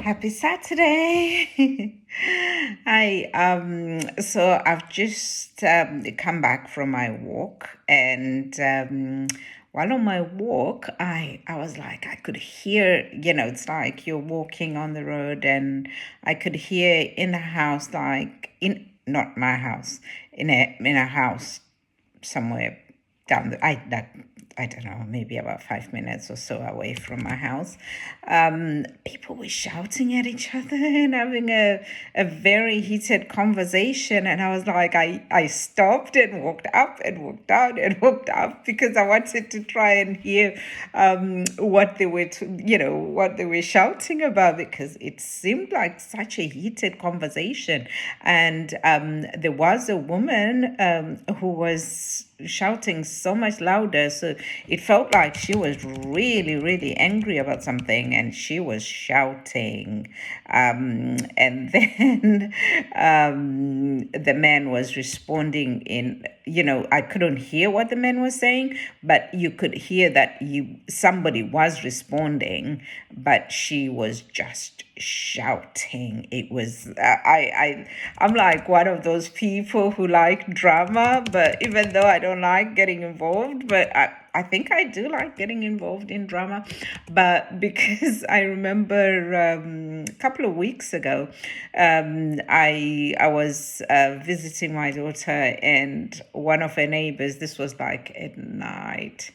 Happy Saturday. Hi. So I've just come back from my walk, and while on my walk, I was like, I could hear, it's like you're walking on the road, and I could hear in the house, like in not my house, in a house somewhere down the I don't know, maybe about 5 minutes or so away from my house. People were shouting at each other and having a very heated conversation. And I was like, I stopped and walked up and walked down and walked up because I wanted to try and hear what they were, what they were shouting about, because it seemed like such a heated conversation. And there was a woman who was shouting so much louder, so it felt like she was really, really angry about something, and she was shouting. And then the man was responding in, I couldn't hear what the man was saying, but you could hear that somebody was responding, but she was just shouting. It was I'm like one of those people who like drama, but even though I don't like getting involved, but I think I do like getting involved in drama. But because I remember a couple of weeks ago, I was visiting my daughter, and one of her neighbors, this was like at night,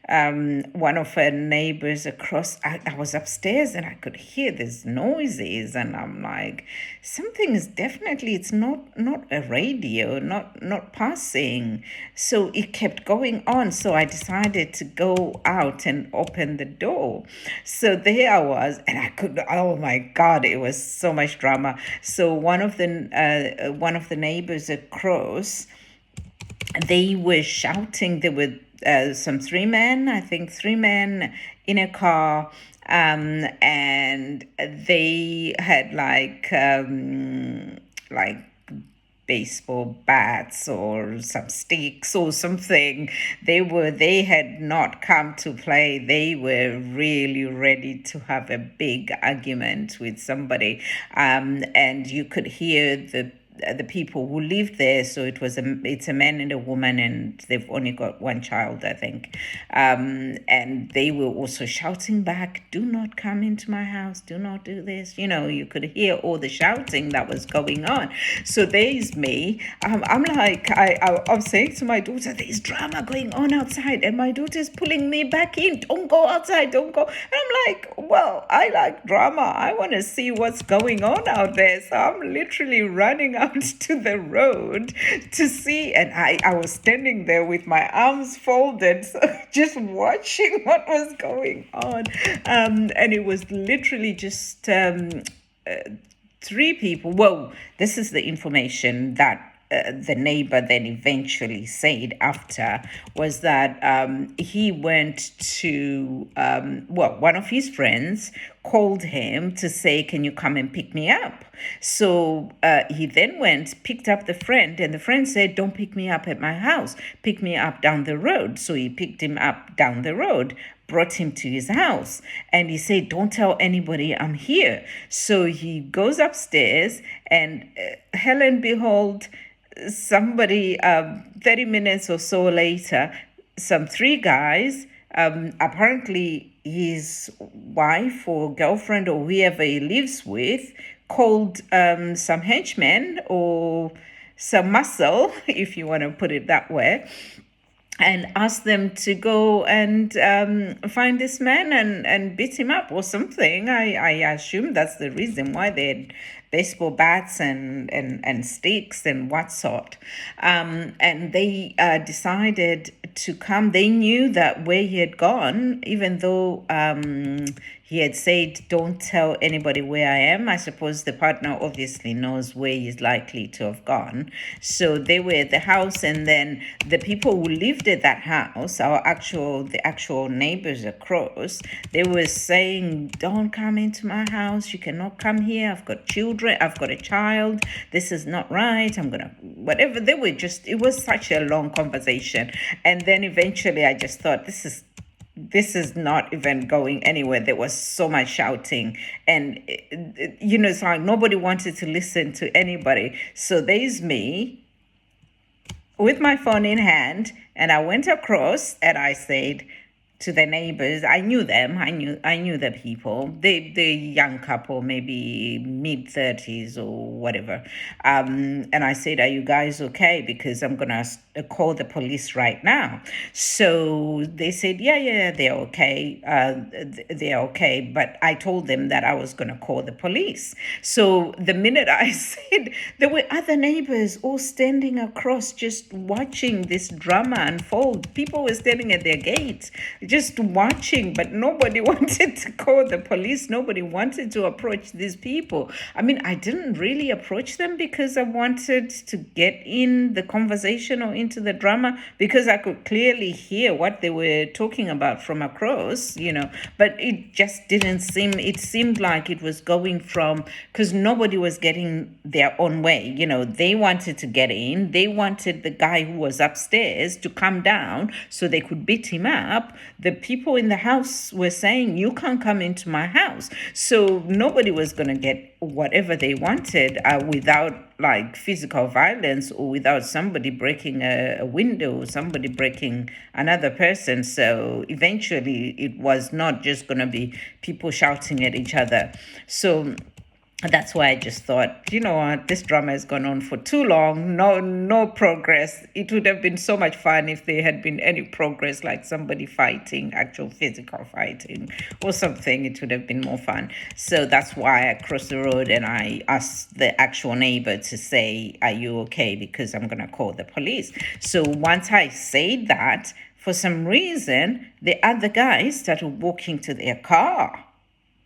one of her neighbors across, I was upstairs and I could hear these noises, and I'm like, something is definitely, it's not a radio, not passing. So it kept going on, so I decided to go out and open the door. So there I was, and I could, oh my God, it was so much drama. So one of the neighbors across, they were shouting. There were some three men in a car, and they had like baseball bats or some sticks or something. They had not come to play. They were really ready to have a big argument with somebody, and you could hear the people who lived there. So it's a man and a woman, and they've only got one child, I think. And they were also shouting back, "Do not come into my house. Do not do this." You could hear all the shouting that was going on. So there's me. I'm like, I'm saying to my daughter, "There's drama going on outside," and my daughter's pulling me back in. "Don't go outside. Don't go." And I'm like, well, I like drama. I want to see what's going on out there. So I'm literally running out to the road to see, and I was standing there with my arms folded, so just watching what was going on. And it was literally just three people. Well, this is the information that the neighbor then eventually said after, was that he went to, one of his friends called him to say, "Can you come and pick me up?" So he then went, picked up the friend, and the friend said, "Don't pick me up at my house, pick me up down the road." So he picked him up down the road, brought him to his house, and he said, "Don't tell anybody I'm here." So he goes upstairs, and hell and behold, somebody 30 minutes or so later, some three guys, apparently his wife or girlfriend or whoever he lives with, called some henchmen or some muscle, if you want to put it that way, and asked them to go and find this man and beat him up or something. I assume that's the reason why they had baseball bats and sticks and what sort. And they decided to come. They knew that where he had gone, even though he had said, "Don't tell anybody where I am." I suppose the partner obviously knows where he's likely to have gone. So they were at the house, and then the people who lived at that house, the actual neighbors across, they were saying, "Don't come into my house. You cannot come here. I've got children. I've got a child. This is not right. I'm gonna," whatever. It was such a long conversation. And then eventually I just thought, this is this is not even going anywhere. There was so much shouting, and it's like nobody wanted to listen to anybody. So there's me with my phone in hand, and I went across and I said to the neighbors. I knew them. I knew the people. The young couple, maybe mid 30s or whatever. And I said, "Are you guys okay? Because I'm gonna call the police right now." So they said, "Yeah, yeah, they're okay. They're okay." But I told them that I was gonna call the police. So the minute I said, there were other neighbors all standing across, just watching this drama unfold. People were standing at their gates, just watching, but nobody wanted to call the police. Nobody wanted to approach these people. I mean, I didn't really approach them because I wanted to get in the conversation or into the drama, because I could clearly hear what they were talking about from across, but it just didn't seem, it seemed like it was going from, because nobody was getting their own way. They wanted to get in. They wanted the guy who was upstairs to come down so they could beat him up. The people in the house were saying, "You can't come into my house." So nobody was going to get whatever they wanted without like physical violence, or without somebody breaking a window, or somebody breaking another person. So eventually it was not just going to be people shouting at each other. So that's why I just thought, you know what, this drama has gone on for too long. No progress. It would have been so much fun if there had been any progress, like somebody fighting, actual physical fighting or something. It would have been more fun. So that's why I crossed the road and I asked the actual neighbor to say, "Are you okay? Because I'm going to call the police." So once I said that, for some reason, the other guys started walking to their car.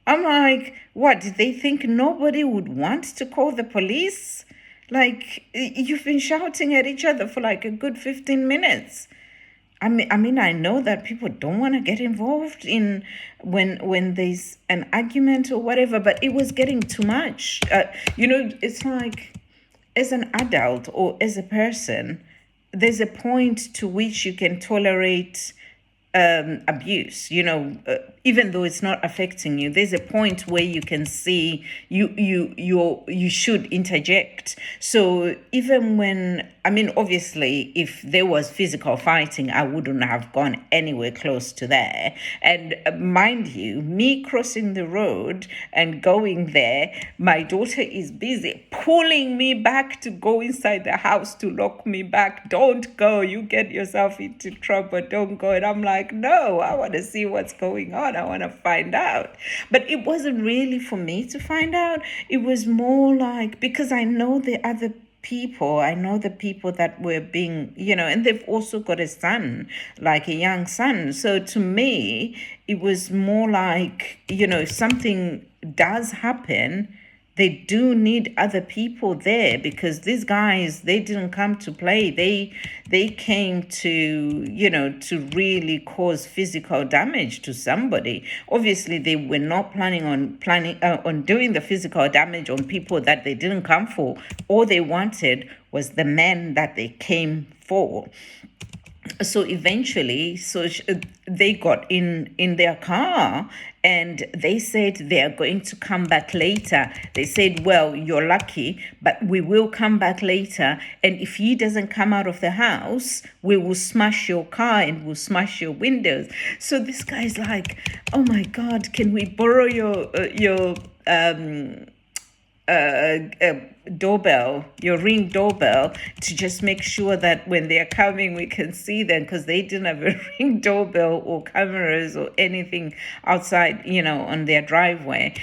I'm like, what? Did they think nobody would want to call the police? Like, you've been shouting at each other for like a good 15 minutes. I mean, I know that people don't want to get involved in when there's an argument or whatever, but it was getting too much. It's like, as an adult or as a person, there's a point to which you can tolerate abuse, even though it's not affecting you. There's a point where you can see you should interject. So even when, I mean, obviously if there was physical fighting, I wouldn't have gone anywhere close to there. And mind you, me crossing the road and going there, my daughter is busy pulling me back to go inside the house, to lock me back. "Don't go, you get yourself into trouble, don't go." And I'm like, no, I want to see what's going on. I want to find out. But it wasn't really for me to find out. It was more like, because I know the other people, I know the people that were being, and they've also got a son, like a young son. So to me, it was more like, if something does happen, they do need other people there, because these guys, they didn't come to play. They came to really cause physical damage to somebody. Obviously they were not planning on doing the physical damage on people that they didn't come for. All they wanted was the men that they came for. So eventually, they got in their car, and they said they are going to come back later. They said, "Well, you're lucky, but we will come back later, and if he doesn't come out of the house, we will smash your car and we'll smash your windows." So this guy's like, "Oh my God, can we borrow your doorbell, your Ring doorbell, to just make sure that when they're coming we can see them," because they didn't have a Ring doorbell or cameras or anything outside, on their driveway.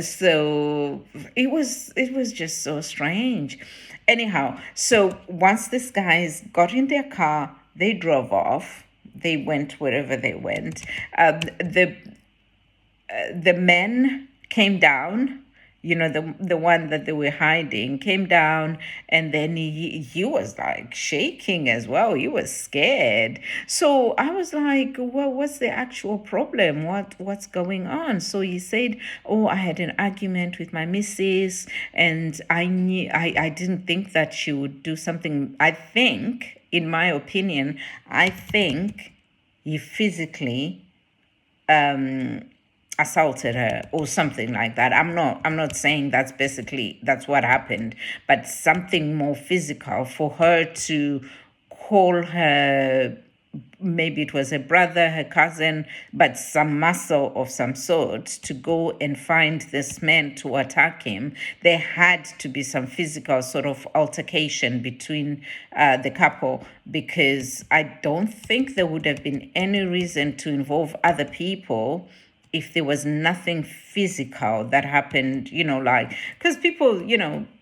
So it was just so strange. Anyhow, so once these guys got in their car, they drove off. They went wherever they went. The men came down, the one that they were hiding came down, and then he was like shaking as well. He was scared. So I was like, well, what's the actual problem? What's going on? So he said, "Oh, I had an argument with my missus, and I didn't think that she would do something." I think, in my opinion, I think he physically assaulted her or something like that. I'm not saying that's what happened, but something more physical for her to call her, maybe it was her brother, her cousin, but some muscle of some sort, to go and find this man to attack him. There had to be some physical sort of altercation between the couple, because I don't think there would have been any reason to involve other people if there was nothing physical that happened, like, because people,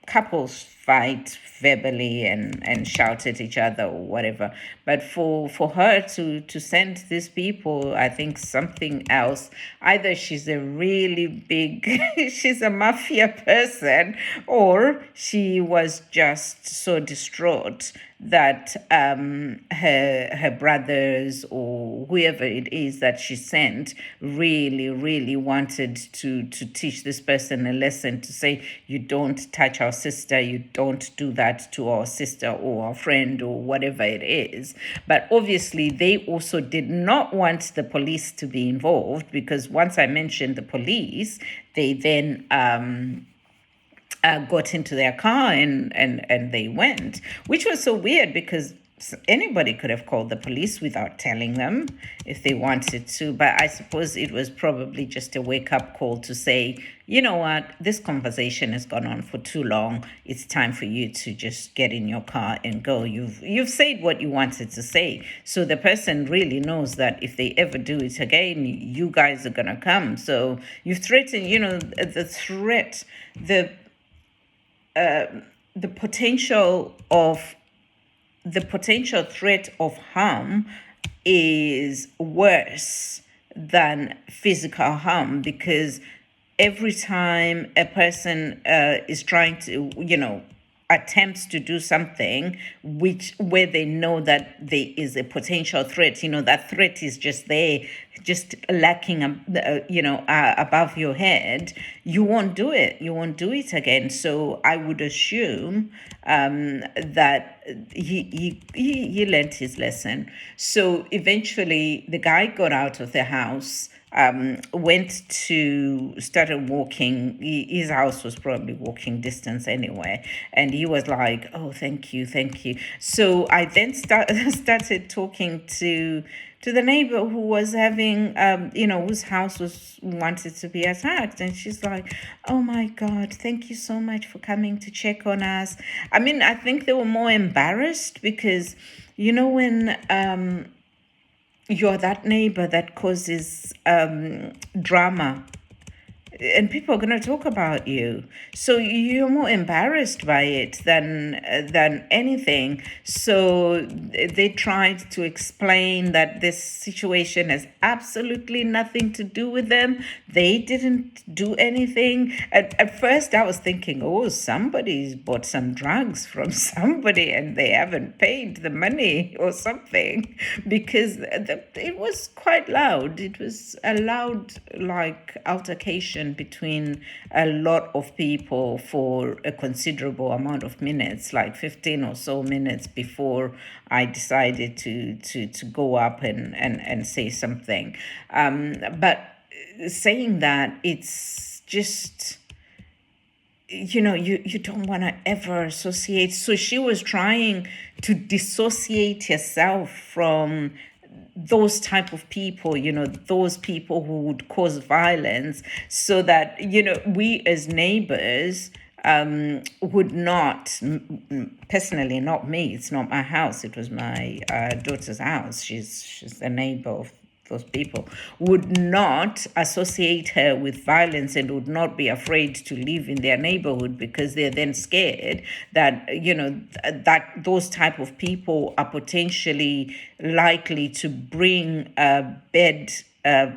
couples fight verbally and shout at each other or whatever. But for her to send these people, I think something else. Either she's a really big, she's a mafia person, or she was just so distraught that her brothers or whoever it is that she sent really wanted to teach this person a lesson, to say, you don't touch our sister, you don't do that to our sister or our friend or whatever it is. But obviously they also did not want the police to be involved, because once I mentioned the police, they then got into their car and they went, which was so weird, because anybody could have called the police without telling them if they wanted to. But I suppose it was probably just a wake-up call to say, you know what, this conversation has gone on for too long. It's time for you to just get in your car and go. You've said what you wanted to say. So the person really knows that if they ever do it again, you guys are going to come. So you've threatened, the threat, the potential of the potential threat of harm is worse than physical harm, because every time a person is trying to, attempts to do something where they know that there is a potential threat, that threat is just there, just lacking, above your head, you won't do it. You won't do it again. So I would assume that he learned his lesson. So eventually the guy got out of the house, started walking. His house was probably walking distance anyway. And he was like, oh, thank you. So I then started talking to the neighbor who was having, whose house wanted to be attacked. And she's like, oh my God, thank you so much for coming to check on us. I mean, I think they were more embarrassed because, when you're that neighbor that causes drama, and people are going to talk about you, so you're more embarrassed by it than anything. So they tried to explain that this situation has absolutely nothing to do with them. They didn't do anything. At first I was thinking, oh, somebody's bought some drugs from somebody and they haven't paid the money or something, because it was quite loud. It was a loud, like, altercation between a lot of people for a considerable amount of minutes, like 15 or so minutes, before I decided to go up and say something. But saying that, it's just, you don't want to ever associate. So she was trying to dissociate herself from those type of people, those people who would cause violence, so that, we as neighbors would not, personally, not me, it's not my house, it was my daughter's house, she's a neighbor of those people, would not associate her with violence and would not be afraid to live in their neighborhood, because they're then scared that, that those type of people are potentially likely to bring bad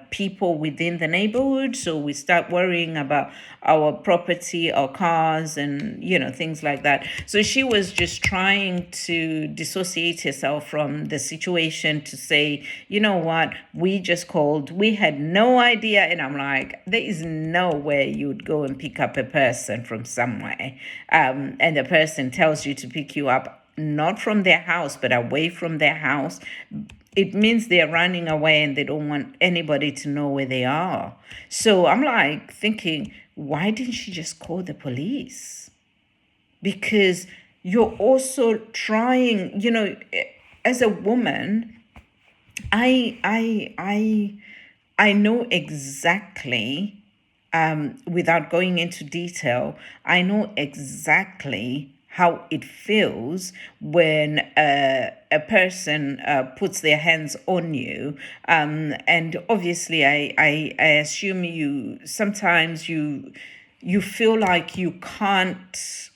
people within the neighborhood. So we start worrying about our property, our cars, and things like that. So she was just trying to dissociate herself from the situation, to say, you know what, we just called, we had no idea. And I'm like, there is no way you'd go and pick up a person from somewhere, and the person tells you to pick you up not from their house but away from their house, it means they're running away and they don't want anybody to know where they are. So I'm like thinking, why didn't she just call the police? Because you're also trying, as a woman, I know exactly, without going into detail, I know exactly how it feels when a person puts their hands on you. And obviously, I assume sometimes you feel like you can't,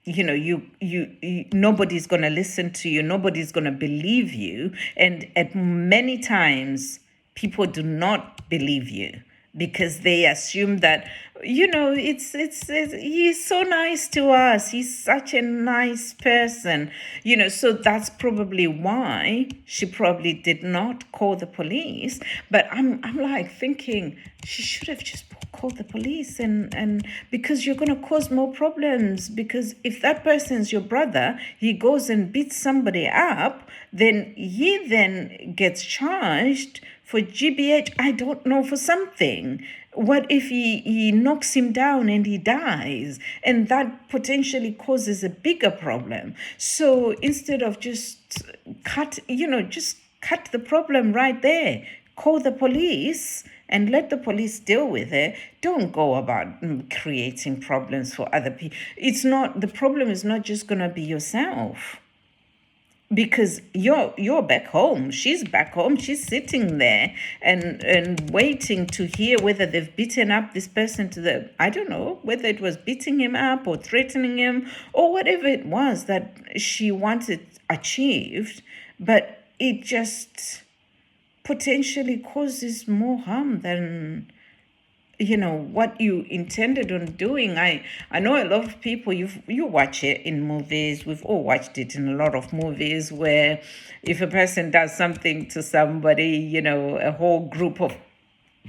you nobody's going to listen to you, nobody's going to believe you, and at many times people do not believe you because they assume that it's he's so nice to us, he's such a nice person, so that's probably why she probably did not call the police. But I'm like thinking she should have just call the police, and because you're going to cause more problems. Because if that person's your brother, he goes and beats somebody up, then he then gets charged for GBH, I don't know, for something. What if he knocks him down and he dies? And that potentially causes a bigger problem. So instead of just just cut the problem right there, call the police and let the police deal with it. Don't go about creating problems for other people. The problem is not just going to be yourself, because you're back home, she's back home, she's sitting there and waiting to hear whether they've beaten up this person I don't know whether it was beating him up or threatening him or whatever it was that she wanted achieved. But it just potentially causes more harm than what you intended on doing. I know a lot of people, you watch it in movies, we've all watched it in a lot of movies, where if a person does something to somebody, a whole group of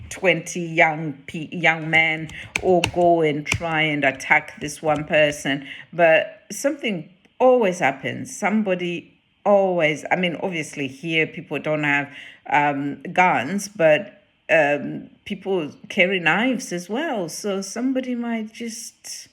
20 young men all go and try and attack this one person. But something always happens. Somebody always, I mean, obviously here people don't have guns, but people carry knives as well. So somebody might just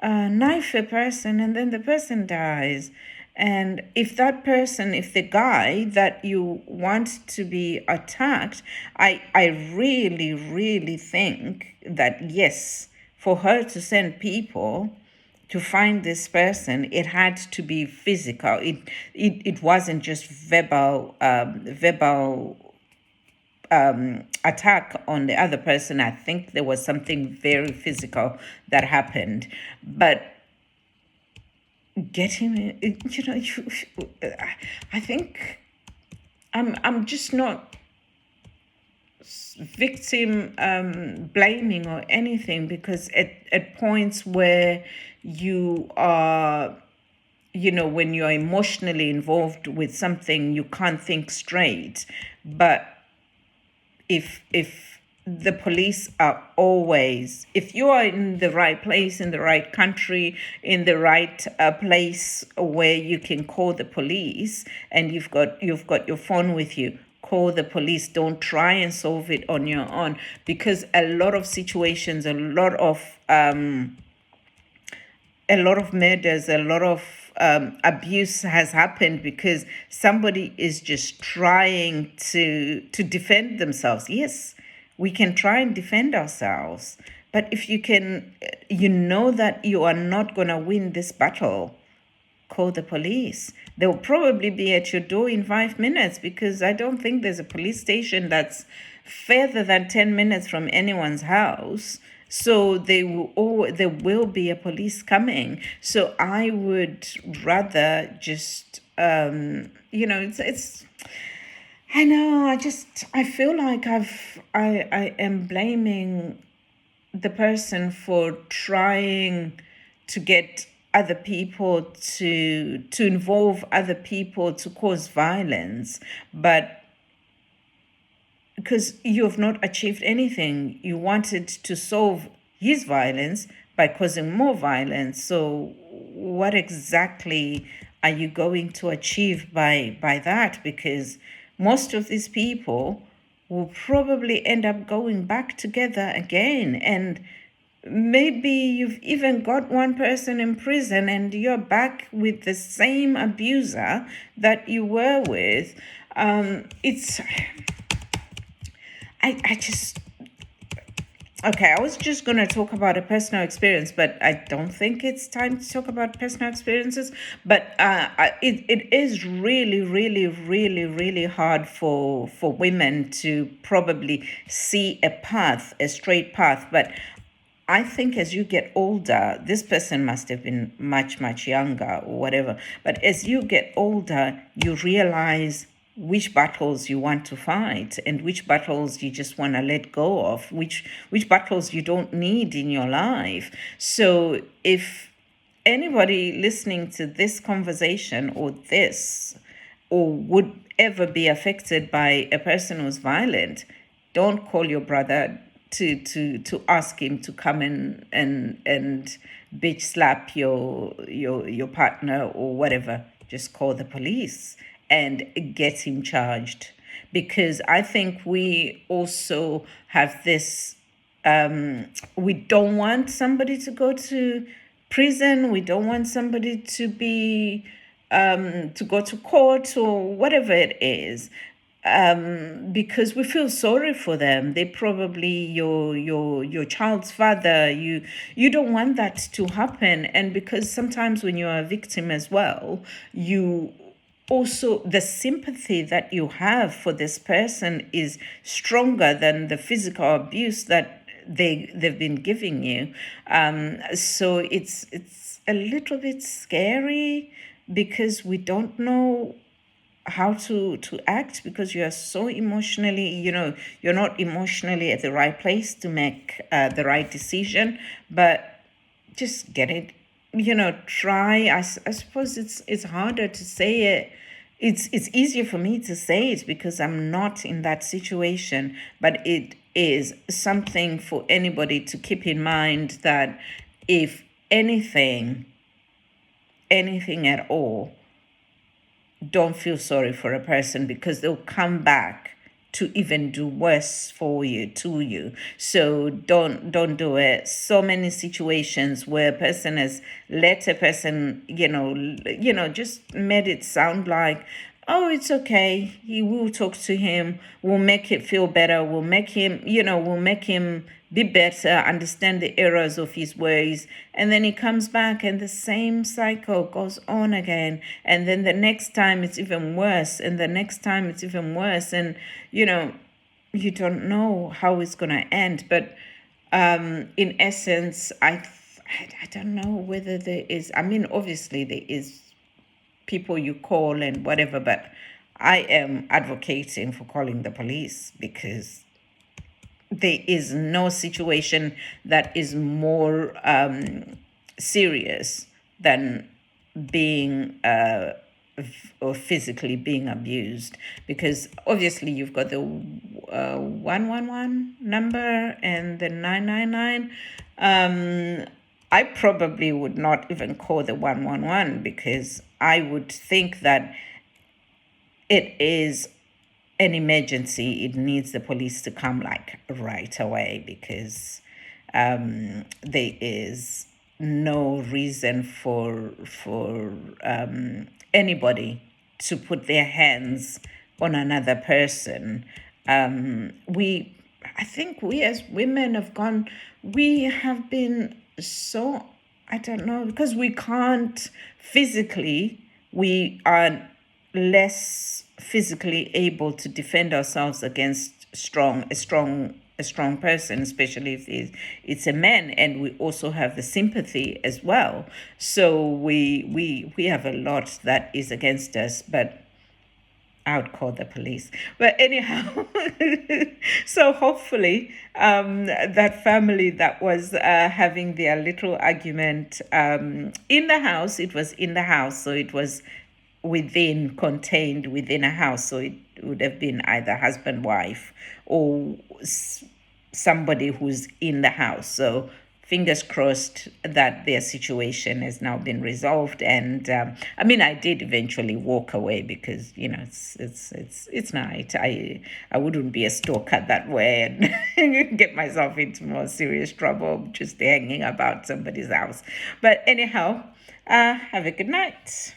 knife a person and then the person dies. And if the guy that you want to be attacked, I really, really think that, yes, for her to send people to find this person, it had to be physical. It wasn't just verbal attack on the other person. I think there was something very physical that happened. But get him, I think I'm just not victim blaming or anything, because at points where you are, when you're emotionally involved with something, you can't think straight. But if the police are always, if you are in the right place, in the right country, in the right place where you can call the police, and you've got your phone with you, call the police. Don't try and solve it on your own, because a lot of situations, a lot of murders, a lot of abuse has happened because somebody is just trying to defend themselves. Yes, we can try and defend ourselves, but if you can, that you are not going to win this battle, call the police. They'll probably be at your door in 5 minutes, because I don't think there's a police station that's further than 10 minutes from anyone's house. So there will be a police coming. So I would rather just, it's, I know, I feel like I am blaming the person for trying to get other people to involve other people to cause violence, but because you have not achieved anything. You wanted to solve his violence by causing more violence. So what exactly are you going to achieve by that? Because most of these people will probably end up going back together again, and maybe you've even got one person in prison and you're back with the same abuser that you were with. It's I just Okay, I was just going to talk about a personal experience, but I don't think it's time to talk about personal experiences. But it is really, really, really, really hard for women to probably see a path, a straight path. But I think as you get older, this person must have been much, much younger or whatever. But as you get older, you realize which battles you want to fight and which battles you just want to let go of, which battles you don't need in your life. So if anybody listening to this conversation or would ever be affected by a person who's violent, don't call your brother to ask him to come and bitch slap your partner or whatever. Just call the police and get him charged, because I think we also have this we don't want somebody to go to prison. We don't want somebody to be to go to court or whatever it is, because we feel sorry for them. They probably your child's father. You don't want that to happen, and because sometimes when you're a victim as well, you also, the sympathy that you have for this person is stronger than the physical abuse that they've been giving you. So it's a little bit scary because we don't know how to act, because you are so emotionally, you're not emotionally at the right place to make the right decision. But just get it, try. I suppose it's harder to say it. It's easier for me to say it because I'm not in that situation, but it is something for anybody to keep in mind, that if anything at all, don't feel sorry for a person, because they'll come back to even do worse for you, to you. So don't do it. So many situations where a person has let a person, just made it sound like, oh, it's okay, he will talk to him, we'll make it feel better, we'll make him be better, understand the errors of his ways. And then he comes back and the same cycle goes on again. And then the next time it's even worse. And the next time it's even worse. And, you don't know how it's going to end. But in essence, I don't know whether there is, obviously there is people you call and whatever, but I am advocating for calling the police, because there is no situation that is more serious than being or physically being abused, because obviously you've got the 111 number and the 999. I probably would not even call the 111, because I would think that it is an emergency. It needs the police to come like right away, because there is no reason for anybody to put their hands on another person. I think we as women we have been so, I don't know, because we can't physically, we are less physically able to defend ourselves against a strong person, especially if it's a man, and we also have the sympathy as well. So we have a lot that is against us, but I would call the police. But anyhow, so hopefully that family that was having their little argument in the house, it was in the house, so it was contained within a house. So it would have been either husband, wife, or somebody who's in the house. So fingers crossed that their situation has now been resolved. And I mean, I did eventually walk away because it's night. I wouldn't be a stalker that way and get myself into more serious trouble just hanging about somebody's house. But anyhow, have a good night.